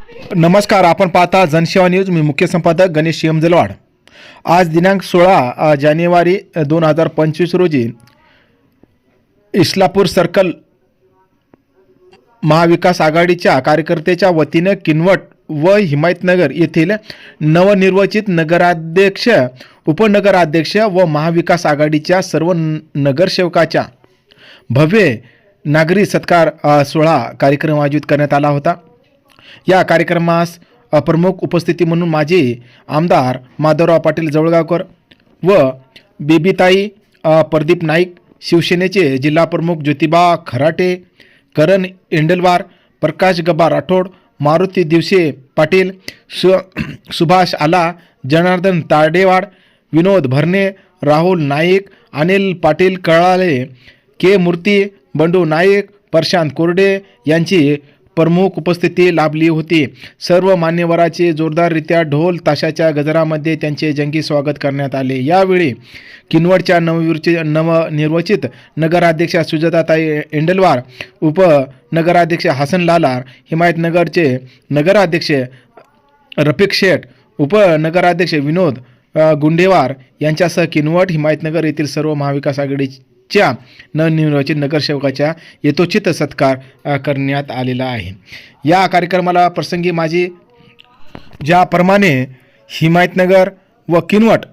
नमस्कार, आपण पाहता जनसेवा न्यूज. मी मुख्य संपादक गणेश यमजलवाड. आज दिनांक 16 जानेवारी 2025 रोजी इस्लापूर सर्कल महाविकास आघाडीच्या कार्यकर्त्याच्या वतीनं किनवट व हिमायतनगर येथील नवनिर्वाचित नगराध्यक्ष, उपनगराध्यक्ष व महाविकास आघाडीच्या सर्व नगरसेवकाच्या भव्य नागरी सत्कार सोहळा कार्यक्रम आयोजित करण्यात आला होता. या कार्यक्रमास प्रमुख उपस्थिती म्हणून माजी आमदार माधवराव पाटील जवळगावकर व बेबीताई प्रदीप नाईक, शिवसेनेचे जिल्हा प्रमुख ज्योतिबा खराटे, करण एंडलवार, प्रकाश गब्बा राठोड, मारुती दिवसे पाटील, सुभाष आला, जनार्दन तारडेवाड, विनोद भरणे, राहुल नाईक, अनिल पाटील कळाले, के मूर्ती, बंडू नाईक, प्रशांत कोरडे यांची प्रमुख उपस्थिती लाभली होती. सर्व मान्यवरांचे जोरदाररित्या ढोल ताशाच्या गजरामध्ये त्यांचे जंगी स्वागत करण्यात आले. यावेळी किनवटच्या नवनिर्वाचित नगराध्यक्ष सुजाताताई एंडलवार, उपनगराध्यक्ष हसन लालार, हिमायतनगरचे नगराध्यक्ष रफिक शेठ, उपनगराध्यक्ष विनोद गुंडेवार यांच्यासह किनवट, हिमायतनगर येथील सर्व महाविकास आघाडीच्या नवनिर्वाचित नगरसेवकाच्या यथोचित सत्कार करण्यात आलेला आहे. या कार्यक्रमाला प्रसंगी माझी ज्याप्रमाणे हिमायतनगर व किनवट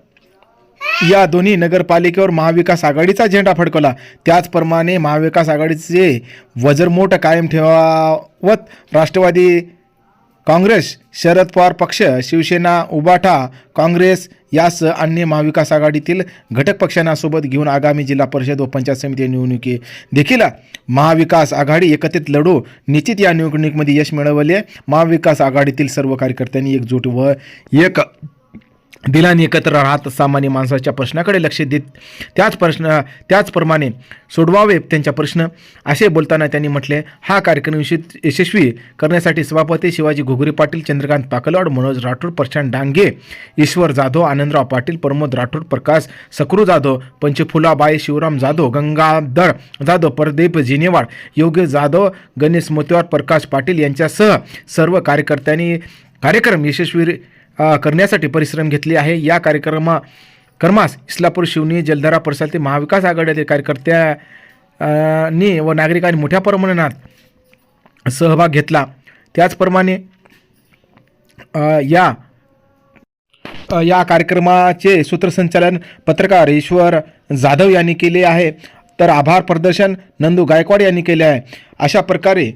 या दोन्ही नगरपालिकेवर महाविकास आघाडीचा झेंडा फडकवला, त्याचप्रमाणे महाविकास आघाडीचे वजरमोट कायम ठेवत राष्ट्रवादी काँग्रेस, शरद पवार पक्ष, शिवसेना, उबाटा काँग्रेस यासह अन्य महाविकास आघाडीतील घटक पक्षांना सोबत घेऊन आगामी जिल्हा परिषद व पंचायत समिती निवडणुकी देखील महाविकास आघाडी एकत्रित लढू निश्चित. या निवडणुकीमध्ये यश मिळवले. महाविकास आघाडीतील सर्व कार्यकर्त्यांनी एकजूट व एक दिलाने एकत्र राहत सामान्य माणसाच्या प्रश्नाकडे लक्ष देत त्याचप्रमाणे सोडवावे त्यांच्या प्रश्न, असे बोलताना त्यांनी म्हटले. हा कार्यक्रम यशस्वी करण्यासाठी सभापती शिवाजी घुगरे पाटील, चंद्रकांत पाकलवाड, मनोज राठोड, प्रशांत डांगे, ईश्वर जाधव, आनंदराव पाटील, प्रमोद राठोड, प्रकाश सकरू जाधव, पंचफुलाबाई शिवराम जाधव, गंगाधर जाधव, प्रदीप जिनेवाड, योगेश जाधव, गणेश मोतेवाड, प्रकाश पाटील यांच्यासह सर्व कार्यकर्त्यांनी कार्यक्रम यशस्वी करण्यासाठी परिश्रम घेतले आहे. या कर्मास इस्लापूर, शिवनी, जलधारा परिसरातील महाविकास आघाडीतील कार्यकर्त्यांनी व नागरिकांनी मोठ्या प्रमाणात सहभाग घेतला. त्याचप्रमाणे या कार्यक्रमाचे सूत्रसंचालन पत्रकार ईश्वर जाधव यांनी केले आहे, तर आभार प्रदर्शन नंदू गायकवाड यांनी केले आहे. अशा प्रकारे